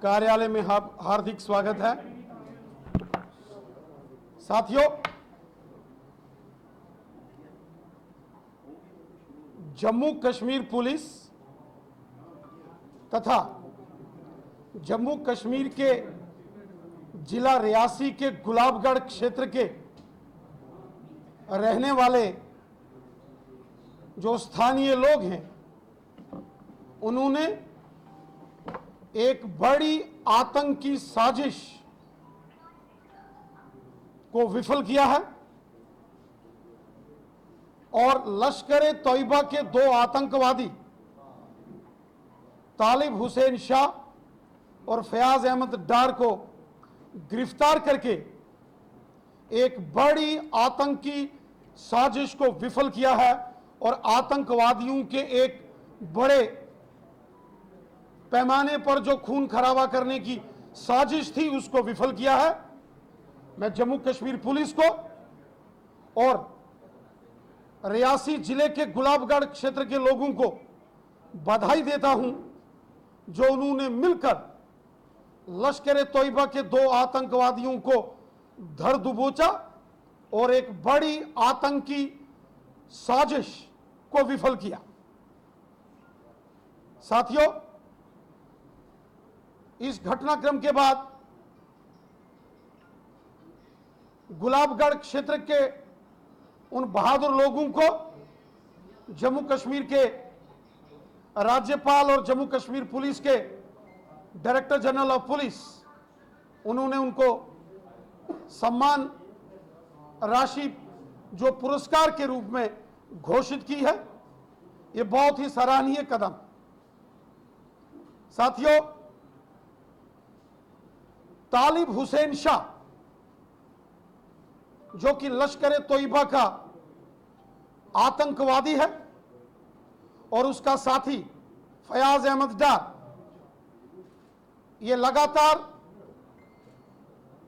कार्यालय में हार्दिक स्वागत है। साथियों, जम्मू कश्मीर पुलिस तथा जम्मू कश्मीर के जिला रियासी के गुलाबगढ़ क्षेत्र के रहने वाले जो स्थानीय लोग हैं, उन्होंने एक बड़ी आतंकी साजिश को विफल किया है और लश्कर-ए-तोयबा के दो आतंकवादी तालिब हुसैन शाह और फयाज अहमद डार को गिरफ्तार करके एक बड़ी आतंकी साजिश को विफल किया है और आतंकवादियों के एक बड़े पैमाने पर जो खून खराबा करने की साजिश थी उसको विफल किया है। मैं जम्मू कश्मीर पुलिस को और रियासी जिले के गुलाबगढ़ क्षेत्र के लोगों को बधाई देता हूं, जो उन्होंने मिलकर लश्कर-ए-तोयबा के दो आतंकवादियों को धर दबोचा और एक बड़ी आतंकी साजिश को विफल किया। साथियों, इस घटनाक्रम के बाद गुलाबगढ़ क्षेत्र के उन बहादुर लोगों को जम्मू कश्मीर के राज्यपाल और जम्मू कश्मीर पुलिस के डायरेक्टर जनरल ऑफ पुलिस, उन्होंने उनको सम्मान राशि जो पुरस्कार के रूप में घोषित की है। ये बहुत ही सराहनीय कदम। साथियों, तालिब हुसैन शाह जो कि लश्कर-ए-तोयबा का आतंकवादी है और उसका साथी फयाज अहमद डार, ये लगातार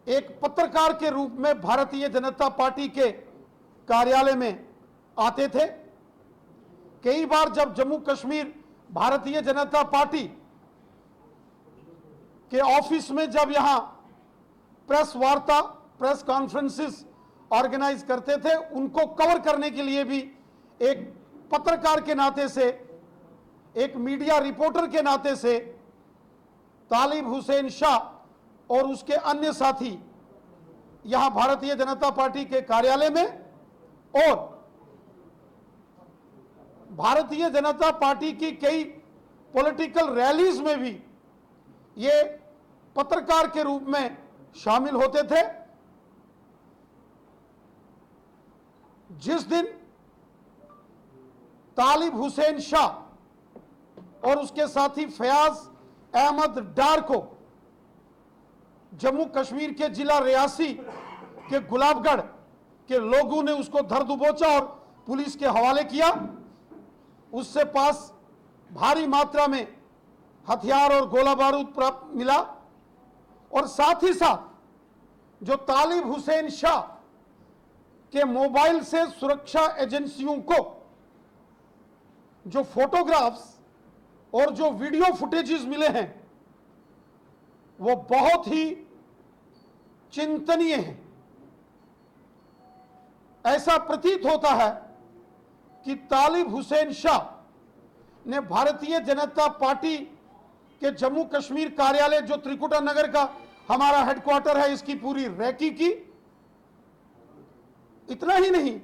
एक पत्रकार के रूप में भारतीय जनता पार्टी के कार्यालय में आते थे। कई बार जब जम्मू कश्मीर भारतीय जनता पार्टी के ऑफिस में जब यहां प्रेस वार्ता, प्रेस कॉन्फ्रेंसेस ऑर्गेनाइज करते थे, उनको कवर करने के लिए भी एक पत्रकार के नाते से, एक मीडिया रिपोर्टर के नाते से तालिब हुसैन शाह और उसके अन्य साथी यहां भारतीय जनता पार्टी के कार्यालय में और भारतीय जनता पार्टी की कई पॉलिटिकल रैलीज में भी ये पत्रकार के रूप में शामिल होते थे। जिस दिन तालिब हुसैन शाह और उसके साथी फयाज अहमद डार को जम्मू कश्मीर के जिला रियासी के गुलाबगढ़ के लोगों ने उसको धर दबोचा और पुलिस के हवाले किया, उससे पास भारी मात्रा में हथियार और गोला बारूद प्राप्त मिला और साथ ही साथ जो तालिब हुसैन शाह के मोबाइल से सुरक्षा एजेंसियों को जो फोटोग्राफ्स और जो वीडियो फुटेजेस मिले हैं वो बहुत ही चिंतनीय हैं। ऐसा प्रतीत होता है कि तालिब हुसैन शाह ने भारतीय जनता पार्टी के जम्मू कश्मीर कार्यालय, जो त्रिकुटा नगर का हमारा हेडक्वार्टर है, इसकी पूरी रैकी की। इतना ही नहीं,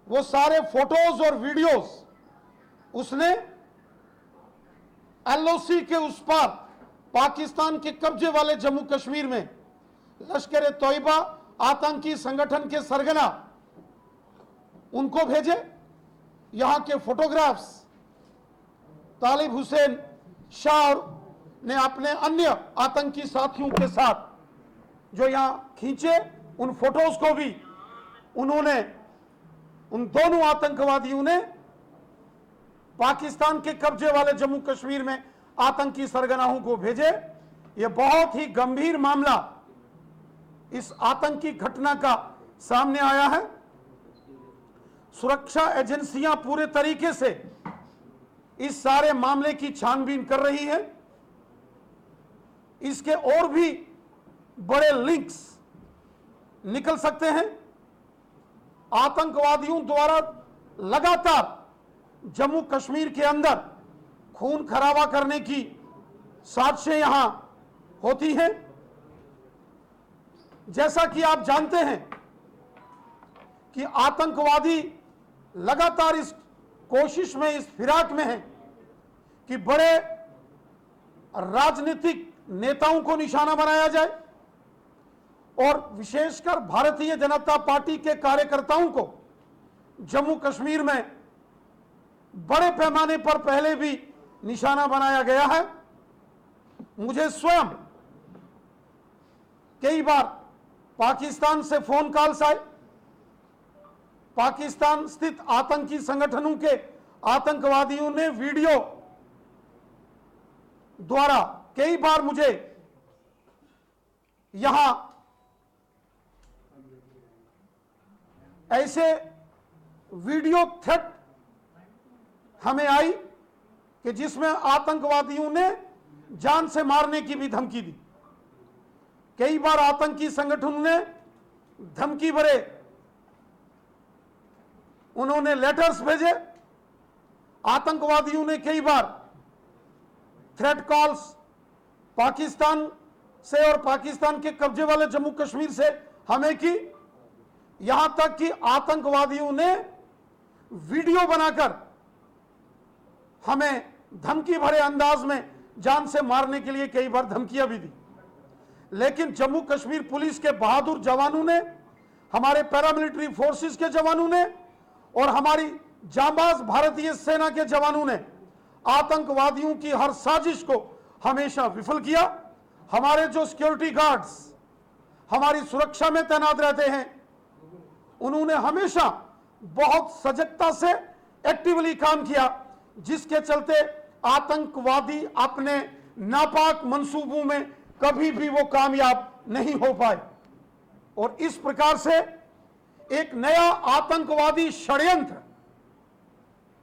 वो सारे फोटोज और वीडियोस उसने एलओसी के उस पार पाकिस्तान के कब्जे वाले जम्मू कश्मीर में लश्कर-ए-तोयबा आतंकी संगठन के सरगना उनको भेजे। यहां के फोटोग्राफ्स तालिब हुसैन शाह ने अपने अन्य आतंकी साथियों के साथ जो यहां खींचे, उन फोटोज को भी उन्होंने, उन दोनों आतंकवादियों ने पाकिस्तान के कब्जे वाले जम्मू कश्मीर में आतंकी सरगनाओं को भेजे। यह बहुत ही गंभीर मामला इस आतंकी घटना का सामने आया है। सुरक्षा एजेंसियां पूरे तरीके से इस सारे मामले की छानबीन कर रही है इसके और भी बड़े लिंक्स निकल सकते हैं। आतंकवादियों द्वारा लगातार जम्मू कश्मीर के अंदर खून खराबा करने की साजिशें यहां होती हैं। जैसा कि आप जानते हैं कि आतंकवादी लगातार इस कोशिश में, इस फिराक में हैं कि बड़े राजनीतिक नेताओं को निशाना बनाया जाए और विशेषकर भारतीय जनता पार्टी के कार्यकर्ताओं को जम्मू कश्मीर में बड़े पैमाने पर पहले भी निशाना बनाया गया है। मुझे स्वयं कई बार पाकिस्तान से फोन कॉल्स आए, पाकिस्तान स्थित आतंकी संगठनों के आतंकवादियों ने वीडियो द्वारा कई बार मुझे यहां ऐसे वीडियो थ्रेट हमें आई कि जिसमें आतंकवादियों ने जान से मारने की भी धमकी दी। कई बार आतंकी संगठनों ने धमकी भरे उन्होंने लेटर्स भेजे। आतंकवादियों ने कई बार थ्रेट कॉल्स पाकिस्तान से और पाकिस्तान के कब्जे वाले जम्मू कश्मीर से हमें की। यहां तक कि आतंकवादियों ने वीडियो बनाकर हमें धमकी भरे अंदाज में जान से मारने के लिए कई बार धमकियां भी दी। लेकिन जम्मू कश्मीर पुलिस के बहादुर जवानों ने, हमारे पैरामिलिट्री फोर्सेस के जवानों ने और हमारी जांबाज भारतीय सेना के जवानों ने आतंकवादियों की हर साजिश को हमेशा विफल किया। हमारे जो सिक्योरिटी गार्ड्स हमारी सुरक्षा में तैनात रहते हैं, उन्होंने हमेशा बहुत सजगता से एक्टिवली काम किया, जिसके चलते आतंकवादी अपने नापाक मंसूबों में कभी भी वो कामयाब नहीं हो पाए। और इस प्रकार से एक नया आतंकवादी षड्यंत्र,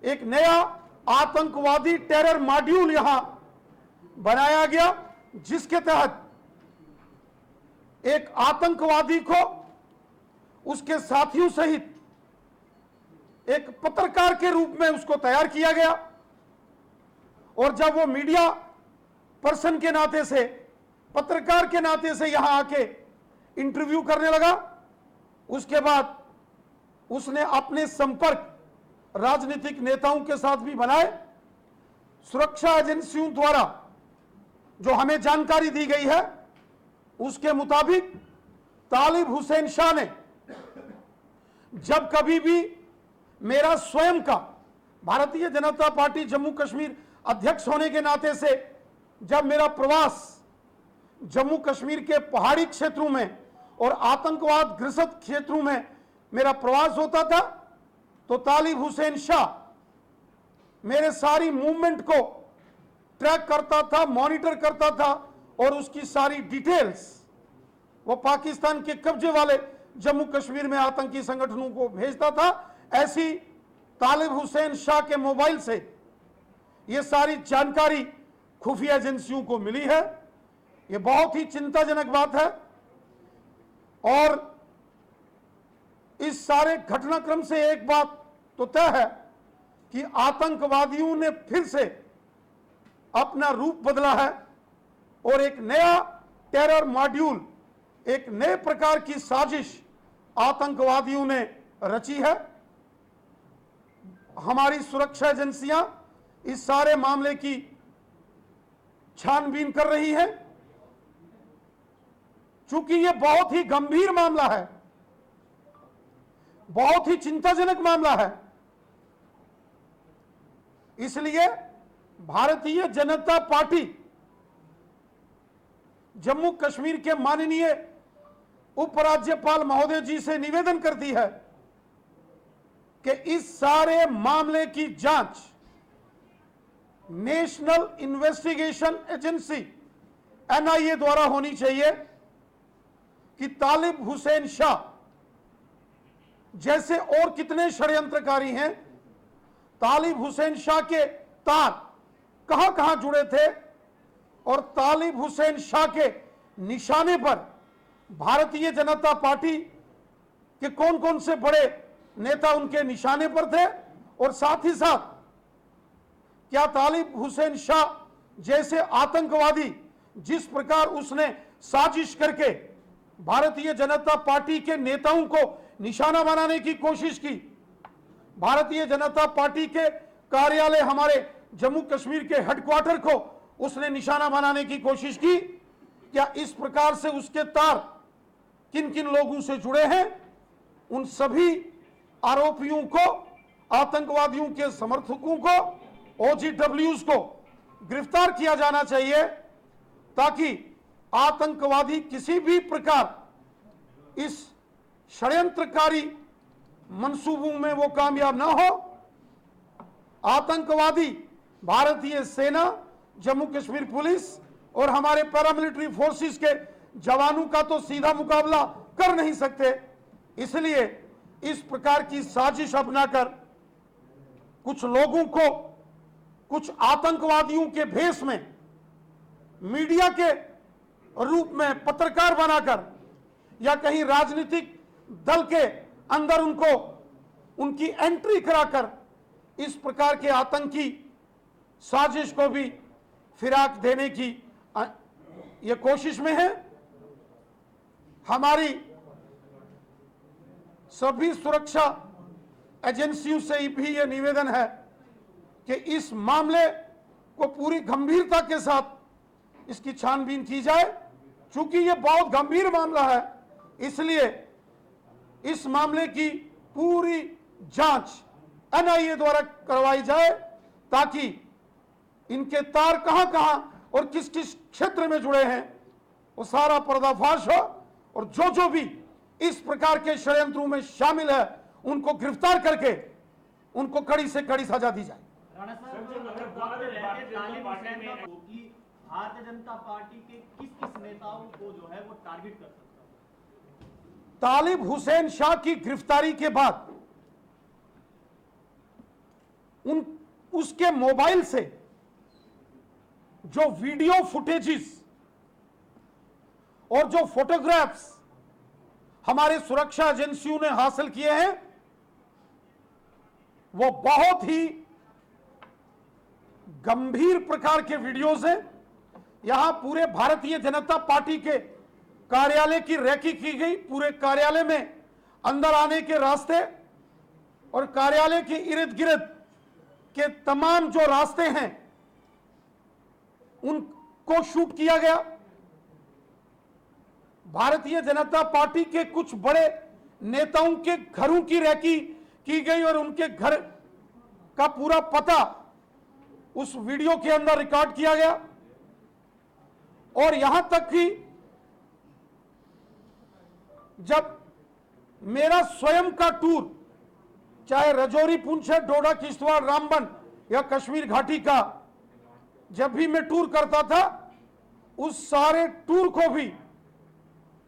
एक नया आतंकवादी टेरर मॉड्यूल यहां बनाया गया, जिसके तहत एक आतंकवादी को उसके साथियों सहित एक पत्रकार के रूप में उसको तैयार किया गया। और जब वो मीडिया पर्सन के नाते से, पत्रकार के नाते से यहां आके इंटरव्यू करने लगा, उसके बाद उसने अपने संपर्क राजनीतिक नेताओं के साथ भी बनाए। सुरक्षा एजेंसियों द्वारा जो हमें जानकारी दी गई है, उसके मुताबिक तालिब हुसैन शाह ने जब कभी भी मेरा स्वयं का भारतीय जनता पार्टी जम्मू कश्मीर अध्यक्ष होने के नाते से जब मेरा प्रवास जम्मू कश्मीर के पहाड़ी क्षेत्रों में और आतंकवाद ग्रस्त क्षेत्रों में मेरा प्रवास होता था, तो तालिब हुसैन शाह मेरे सारी मूवमेंट को ट्रैक करता था, मॉनिटर करता था और उसकी सारी डिटेल्स वो पाकिस्तान के कब्जे वाले जम्मू कश्मीर में आतंकी संगठनों को भेजता था। ऐसी तालिब हुसैन शाह के मोबाइल से ये सारी जानकारी खुफिया एजेंसियों को मिली है। ये बहुत ही चिंताजनक बात है। और इस सारे घटनाक्रम से एक बात तो तय है कि आतंकवादियों ने फिर से अपना रूप बदला है और एक नया टेरर मॉड्यूल, एक नए प्रकार की साजिश आतंकवादियों ने रची है। हमारी सुरक्षा एजेंसियां इस सारे मामले की छानबीन कर रही है। चूंकि यह बहुत ही गंभीर मामला है, बहुत ही चिंताजनक मामला है, इसलिए भारतीय जनता पार्टी जम्मू कश्मीर के माननीय उपराज्यपाल महोदय जी से निवेदन करती है कि इस सारे मामले की जांच नेशनल इन्वेस्टिगेशन एजेंसी एनआईए द्वारा होनी चाहिए कि तालिब हुसैन शाह जैसे और कितने षड्यंत्रकारी हैं, तालिब हुसैन शाह के तार कहां कहां जुड़े थे और तालिब हुसैन शाह के निशाने पर भारतीय जनता पार्टी के कौन कौन से बड़े नेता उनके निशाने पर थे, और साथ ही साथ क्या तालिब हुसैन शाह जैसे आतंकवादी जिस प्रकार उसने साजिश करके भारतीय जनता पार्टी के नेताओं को निशाना बनाने की कोशिश की, भारतीय जनता पार्टी के कार्यालय हमारे जम्मू कश्मीर के हेडक्वार्टर को उसने निशाना बनाने की कोशिश की, क्या इस प्रकार से उसके तार किन किन लोगों से जुड़े हैं? उन सभी आरोपियों को, आतंकवादियों के समर्थकों को, OGWs को गिरफ्तार किया जाना चाहिए, ताकि आतंकवादी किसी भी प्रकार इस षड्यंत्रकारी मंसूबों में वो कामयाब ना हो। आतंकवादी भारतीय सेना, जम्मू कश्मीर पुलिस और हमारे पैरामिलिट्री फोर्सेस के जवानों का तो सीधा मुकाबला कर नहीं सकते, इसलिए इस प्रकार की साजिश अपनाकर कुछ लोगों को कुछ आतंकवादियों के भेष में मीडिया के रूप में पत्रकार बनाकर या कहीं राजनीतिक दल के अंदर उनको उनकी एंट्री कराकर इस प्रकार के आतंकी साजिश को भी फिराक देने की ये कोशिश में है। हमारी सभी सुरक्षा एजेंसियों से भी यह निवेदन है कि इस मामले को पूरी गंभीरता के साथ इसकी छानबीन की जाए। चूंकि यह बहुत गंभीर मामला है, इसलिए इस मामले की पूरी जांच NIA द्वारा करवाई जाए, ताकि इनके तार कहां-कहां और किस किस क्षेत्र में जुड़े हैं वो सारा पर्दाफाश हो, और जो जो भी इस प्रकार के षड्यंत्रों में शामिल है उनको गिरफ्तार करके उनको कड़ी से कड़ी सजा दी जाए। राणा साहब, अगर बात रहते तालिब हुसैन का कि भारतीय जनता पार्टी के किस किस नेताओं को जो है वो टारगेट कर सकता है? तालिब हुसैन शाह की गिरफ्तारी के बाद उसके मोबाइल से जो वीडियो फुटेजेस और जो फोटोग्राफ्स हमारे सुरक्षा एजेंसियों ने हासिल किए हैं, वो बहुत ही गंभीर प्रकार के वीडियोस हैं। यहां पूरे भारतीय जनता पार्टी के कार्यालय की रैकी की गई, पूरे कार्यालय में अंदर आने के रास्ते और कार्यालय के इर्द गिर्द के तमाम जो रास्ते हैं उनको शूट किया गया। भारतीय जनता पार्टी के कुछ बड़े नेताओं के घरों की रैकी की गई और उनके घर का पूरा पता उस वीडियो के अंदर रिकॉर्ड किया गया। और यहां तक कि जब मेरा स्वयं का टूर, चाहे रजौरी, पुंछ, डोडा, किश्तवाड़, रामबन या कश्मीर घाटी का जब भी मैं टूर करता था, उस सारे टूर को भी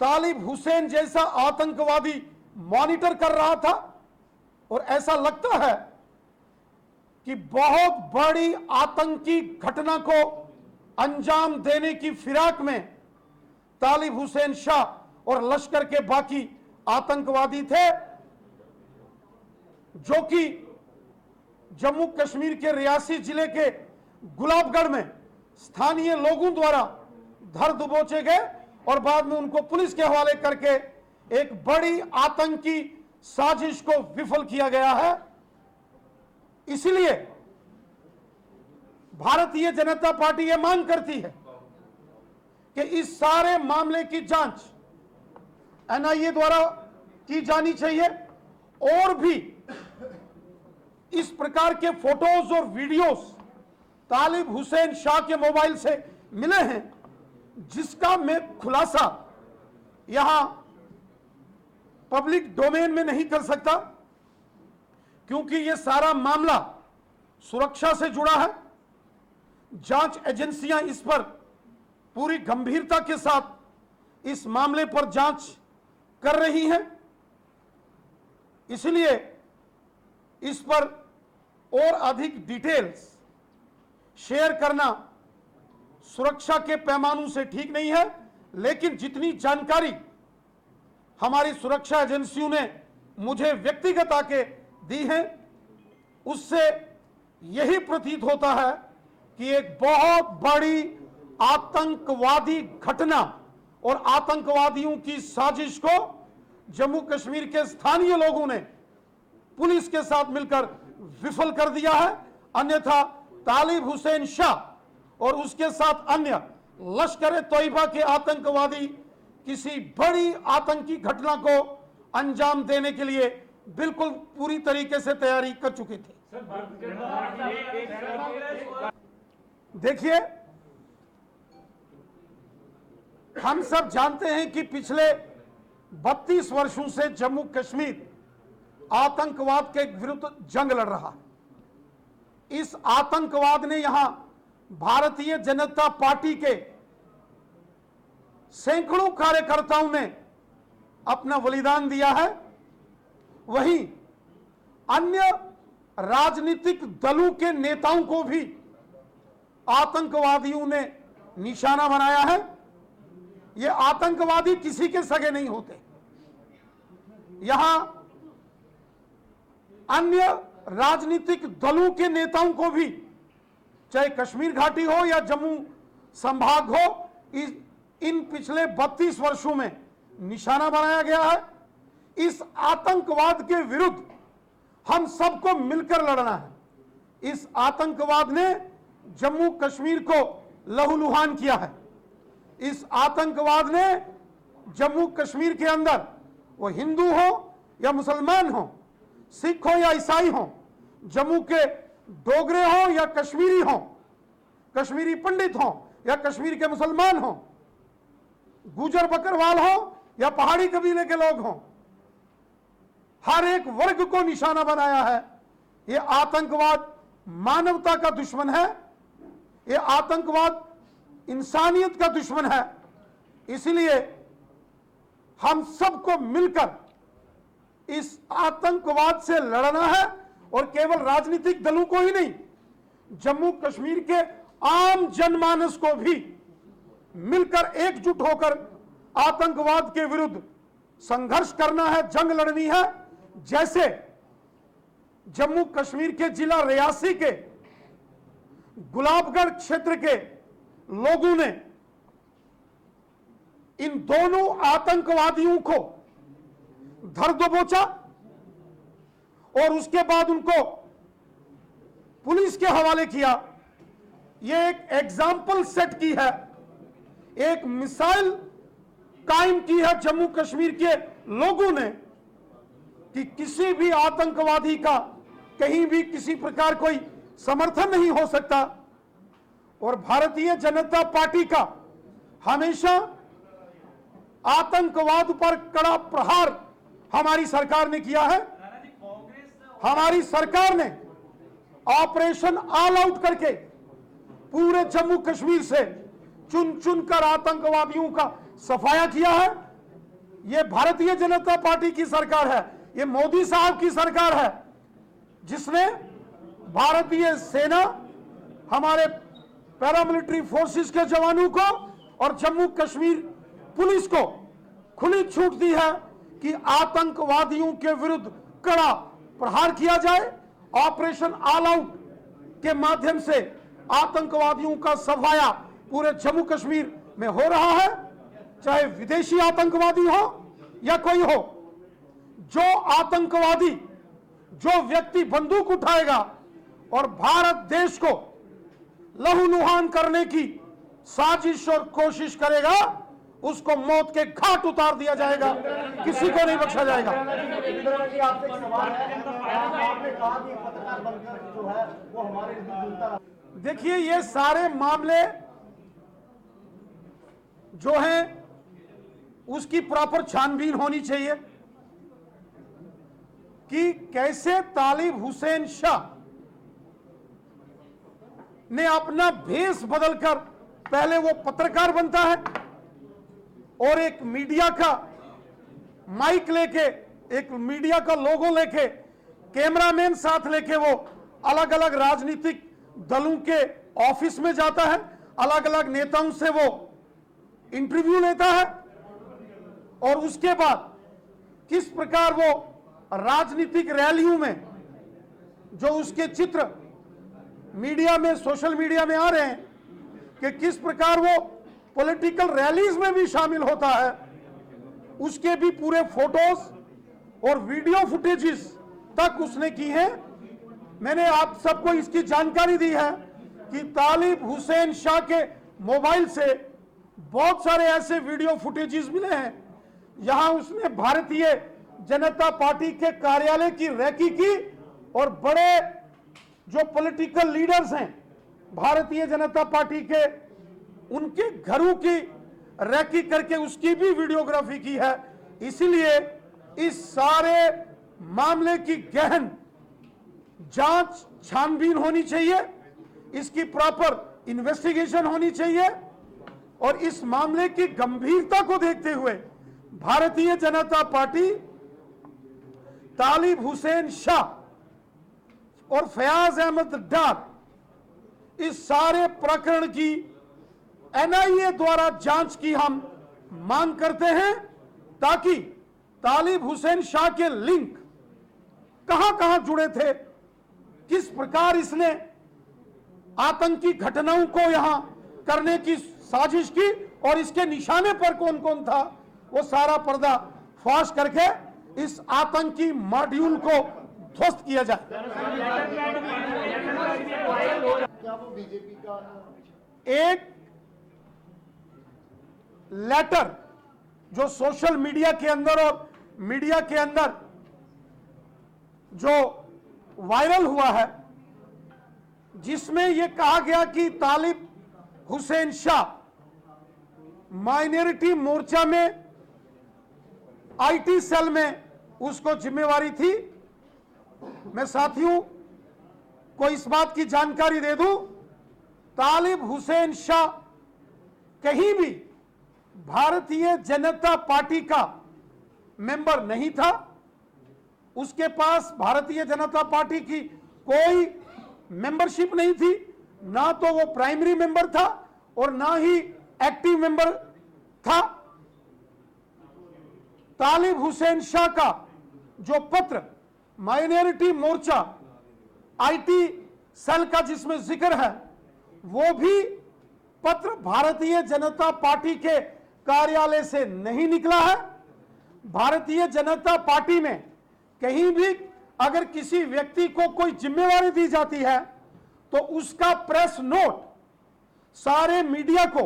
तालिब हुसैन जैसा आतंकवादी मॉनिटर कर रहा था। और ऐसा लगता है कि बहुत बड़ी आतंकी घटना को अंजाम देने की फिराक में तालिब हुसैन शाह और लश्कर के बाकी आतंकवादी थे, जो कि जम्मू कश्मीर के रियासी जिले के गुलाबगढ़ में स्थानीय लोगों द्वारा धर दबोचे गए और बाद में उनको पुलिस के हवाले करके एक बड़ी आतंकी साजिश को विफल किया गया है। इसलिए भारतीय जनता पार्टी यह मांग करती है कि इस सारे मामले की जांच NIA द्वारा की जानी चाहिए, और भी इस प्रकार के फोटोज और वीडियोस तालिब हुसैन शाह के मोबाइल से मिले हैं, जिसका मैं खुलासा यहां पब्लिक डोमेन में नहीं कर सकता, क्योंकि यह सारा मामला सुरक्षा से जुड़ा है। जांच एजेंसियां इस पर पूरी गंभीरता के साथ इस मामले पर जांच कर रही हैं, इसलिए इस पर और अधिक डिटेल्स शेयर करना सुरक्षा के पैमानों से ठीक नहीं है, लेकिन जितनी जानकारी हमारी सुरक्षा एजेंसियों ने मुझे व्यक्तिगत आके दी है, उससे यही प्रतीत होता है कि एक बहुत बड़ी आतंकवादी घटना और आतंकवादियों की साजिश को जम्मू कश्मीर के स्थानीय लोगों ने पुलिस के साथ मिलकर विफल कर दिया है। अन्यथा तालिब हुसैन शाह और उसके साथ अन्य लश्कर-ए-तोयबा के आतंकवादी किसी बड़ी आतंकी घटना को अंजाम देने के लिए बिल्कुल पूरी तरीके से तैयारी कर चुके थे। देखिए, हम सब जानते हैं कि पिछले 32 वर्षों से जम्मू कश्मीर आतंकवाद के विरुद्ध जंग लड़ रहा है। इस आतंकवाद ने यहां भारतीय जनता पार्टी के सैकड़ों कार्यकर्ताओं ने अपना बलिदान दिया है। वहीं अन्य राजनीतिक दलों के नेताओं को भी आतंकवादियों ने निशाना बनाया है। ये आतंकवादी किसी के सगे नहीं होते। यहां अन्य राजनीतिक दलों के नेताओं को भी, चाहे कश्मीर घाटी हो या जम्मू संभाग हो, इन पिछले 32 वर्षों में निशाना बनाया गया है। इस आतंकवाद के विरुद्ध हम सबको मिलकर लड़ना है। इस आतंकवाद ने जम्मू कश्मीर को लहूलुहान किया है। इस आतंकवाद ने जम्मू कश्मीर के अंदर, वो हिंदू हो या मुसलमान हो, सिख हो या ईसाई हो, जम्मू के डोगरे हो या कश्मीरी हो, कश्मीरी पंडित हो या कश्मीर के मुसलमान हो, गुजर बकरवाल हो या पहाड़ी कबीले के लोग हों, हर एक वर्ग को निशाना बनाया है। यह आतंकवाद मानवता का दुश्मन है। यह आतंकवाद इंसानियत का दुश्मन है। इसलिए हम सबको मिलकर इस आतंकवाद से लड़ना है, और केवल राजनीतिक दलों को ही नहीं, जम्मू कश्मीर के आम जनमानस को भी मिलकर एकजुट होकर आतंकवाद के विरुद्ध संघर्ष करना है, जंग लड़नी है। जैसे जम्मू कश्मीर के जिला रियासी के गुलाबगढ़ क्षेत्र के लोगों ने इन दोनों आतंकवादियों को धर दबोचा और उसके बाद उनको पुलिस के हवाले किया। यह एक एग्जाम्पल सेट की है, एक मिसाइल कायम की है जम्मू कश्मीर के लोगों ने कि किसी भी आतंकवादी का कहीं भी किसी प्रकार कोई समर्थन नहीं हो सकता। और भारतीय जनता पार्टी का हमेशा आतंकवाद पर कड़ा प्रहार हमारी सरकार ने किया है। हमारी सरकार ने ऑपरेशन ऑल आउट करके पूरे जम्मू कश्मीर से चुन चुनकर आतंकवादियों का सफाया किया है। यह भारतीय जनता पार्टी की सरकार है, यह मोदी साहब की सरकार है, जिसने भारतीय सेना, हमारे पैरामिलिट्री फोर्सेस के जवानों को और जम्मू कश्मीर पुलिस को खुली छूट दी है कि आतंकवादियों के विरुद्ध कड़ा प्रहार किया जाए। ऑपरेशन ऑल आउट के माध्यम से आतंकवादियों का सफाया पूरे जम्मू कश्मीर में हो रहा है, चाहे विदेशी आतंकवादी हो या कोई हो। जो आतंकवादी, जो व्यक्ति बंदूक उठाएगा और भारत देश को लहूलुहान करने की साजिश और कोशिश करेगा, उसको मौत के घाट उतार दिया जाएगा, किसी को नहीं बख्शा जाएगा। देखिए, ये सारे मामले जो हैं उसकी प्रॉपर छानबीन होनी चाहिए कि कैसे तालिब हुसैन शाह ने अपना भेष बदलकर, पहले वो पत्रकार बनता है और एक मीडिया का माइक लेके, एक मीडिया का लोगो लेके, कैमरामैन साथ लेके वो अलग अलग राजनीतिक दलों के ऑफिस में जाता है, अलग अलग नेताओं से वो इंटरव्यू लेता है और उसके बाद किस प्रकार वो राजनीतिक रैलियों में जो उसके चित्र मीडिया में, सोशल मीडिया में आ रहे हैं कि किस प्रकार वो पॉलिटिकल रैलीज में भी शामिल होता है, उसके भी पूरे फोटोज और वीडियो फुटेजेस तक उसने की है। मैंने आप सबको इसकी जानकारी दी है कि तालिब हुसैन शाह के मोबाइल से बहुत सारे ऐसे वीडियो फुटेजेस मिले हैं यहां उसने भारतीय जनता पार्टी के कार्यालय की रैकी की और बड़े जो पॉलिटिकल लीडर्स हैं भारतीय जनता पार्टी के, उनके घरों की रैकी करके उसकी भी वीडियोग्राफी की है। इसलिए इस सारे मामले की गहन जांच छानबीन होनी चाहिए, इसकी प्रॉपर इन्वेस्टिगेशन होनी चाहिए और इस मामले की गंभीरता को देखते हुए भारतीय जनता पार्टी तालिब हुसैन शाह और फयाज अहमद डार इस सारे प्रकरण की एनआईए द्वारा जांच की हम मांग करते हैं ताकि तालिब हुसैन शाह के लिंक कहां कहां जुड़े थे, किस प्रकार इसने आतंकी घटनाओं को यहां करने की साजिश की और इसके निशाने पर कौन कौन था, वो सारा पर्दा फाश करके इस आतंकी मॉड्यूल को ध्वस्त किया जाए। क्या वो बीजेपी का एक लेटर जो सोशल मीडिया के अंदर और मीडिया के अंदर जो वायरल हुआ है जिसमें यह कहा गया कि तालिब हुसैन शाह माइनॉरिटी मोर्चा में आईटी सेल में उसको जिम्मेवारी थी। मैं साथियों को इस बात की जानकारी दे दूं, तालिब हुसैन शाह कहीं भी भारतीय जनता पार्टी का मेंबर नहीं था, उसके पास भारतीय जनता पार्टी की कोई मेंबरशिप नहीं थी, ना तो वो प्राइमरी मेंबर था और ना ही एक्टिव मेंबर था। तालिब हुसैन शाह का जो पत्र माइनॉरिटी मोर्चा आईटी सेल का जिसमें जिक्र है, वो भी पत्र भारतीय जनता पार्टी के कार्यालय से नहीं निकला है। भारतीय जनता पार्टी में कहीं भी अगर किसी व्यक्ति को कोई जिम्मेवारी दी जाती है तो उसका प्रेस नोट सारे मीडिया को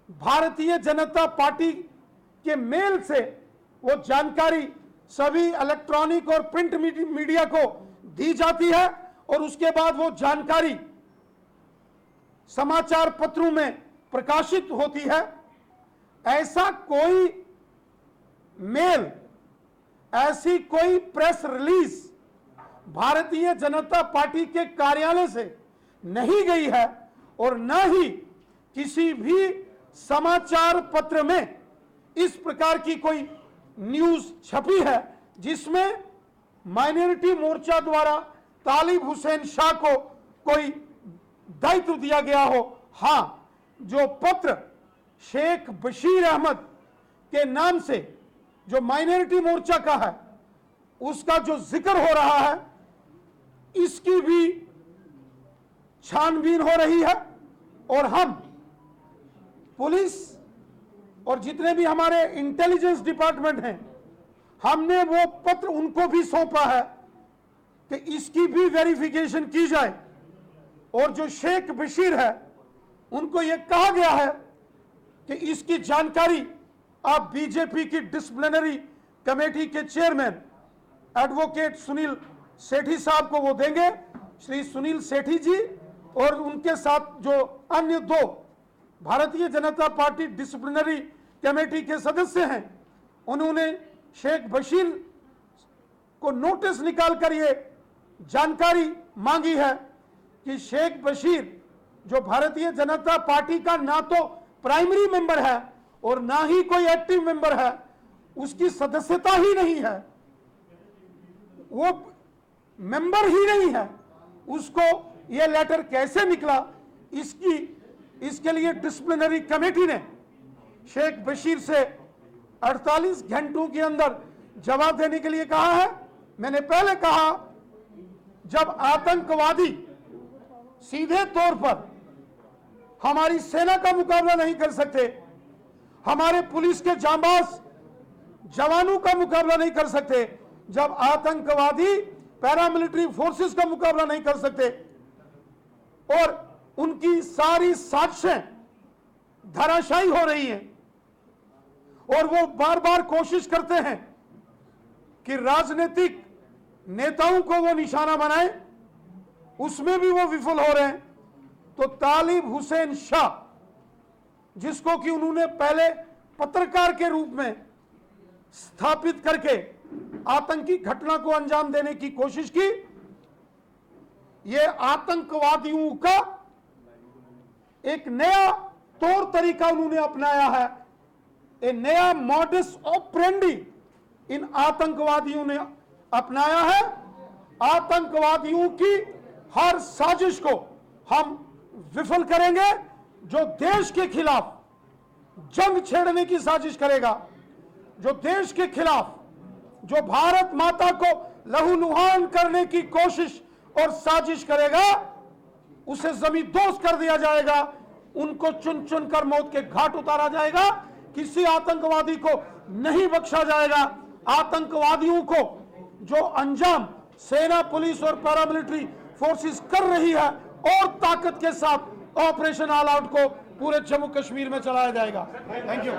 भारतीय जनता पार्टी के मेल से वो जानकारी सभी इलेक्ट्रॉनिक और प्रिंट मीडिया को दी जाती है और उसके बाद वो जानकारी समाचार पत्रों में प्रकाशित होती है। ऐसा कोई मेल, ऐसी कोई press release Bharatiya Janata party के कार्यालय से नहीं गई है और न ही किसी भी समाचार पत्र में इस प्रकार की कोई न्यूज छपी है जिसमें माइनॉरिटी मोर्चा द्वारा तालिब हुसैन शाह को कोई दायित्व दिया गया हो। हां, जो पत्र शेख बशीर अहमद के नाम से जो माइनॉरिटी मोर्चा का है उसका जो जिक्र हो रहा है, इसकी भी छानबीन हो रही है और हम पुलिस और जितने भी हमारे इंटेलिजेंस डिपार्टमेंट हैं, हमने वो पत्र उनको भी सौंपा है कि इसकी भी वेरिफिकेशन की जाए। और जो शेख बशीर है उनको यह कहा गया है कि इसकी जानकारी आप बीजेपी की डिसिप्लिनरी कमेटी के चेयरमैन एडवोकेट सुनील सेठी साहब को वो देंगे। श्री सुनील सेठी जी और उनके साथ जो अन्य दो Bharatiya Janata party disciplinary committee के सदस्य हैं, उन्होंने शेख बशीर को नोटिस निकालकर ये जानकारी मांगी है कि शेख बशीर जो भारतीय जनता पार्टी का ना तो प्राइमरी मेंबर है और ना ही कोई एक्टिव मेंबर है, उसकी सदस्यता ही नहीं है, वो मेंबर ही नहीं है, उसको यह लेटर कैसे निकला, इसकी इसके लिए डिसिप्लिनरी कमेटी ने शेख बशीर से 48 घंटों के अंदर जवाब देने के लिए कहा है। मैंने पहले कहा, जब आतंकवादी सीधे तौर पर हमारी सेना का मुकाबला नहीं कर सकते, हमारे पुलिस के जांबाज जवानों का मुकाबला नहीं कर सकते, जब आतंकवादी पैरामिलिट्री फोर्सेस का मुकाबला नहीं कर सकते और उनकी सारी साजिशें धराशायी हो रही हैं और वो बार बार कोशिश करते हैं कि राजनीतिक नेताओं को वो निशाना बनाए, उसमें भी वो विफल हो रहे हैं, तो तालिब हुसैन शाह, जिसको कि उन्होंने पहले पत्रकार के रूप में स्थापित करके आतंकी घटना को अंजाम देने की कोशिश की, ये आतंकवादियों का एक नया तौर तरीका उन्होंने अपनाया है, एक नया मॉडस ऑपरेंडी इन आतंकवादियों ने अपनाया है। आतंकवादियों की हर साजिश को हम विफल करेंगे। जो देश के खिलाफ जंग छेड़ने की साजिश करेगा, जो देश के खिलाफ, जो भारत माता को लहूलुहान करने की कोशिश और साजिश करेगा, उसे जमींदोज कर दिया जाएगा, उनको चुन चुन कर मौत के घाट उतारा जाएगा। किसी आतंकवादी को नहीं बख्शा जाएगा। आतंकवादियों को जो अंजाम सेना, पुलिस और पैरामिलिट्री फोर्सेस कर रही है, और ताकत के साथ ऑपरेशन ऑल आउट को पूरे जम्मू कश्मीर में चलाया जाएगा। Thank you.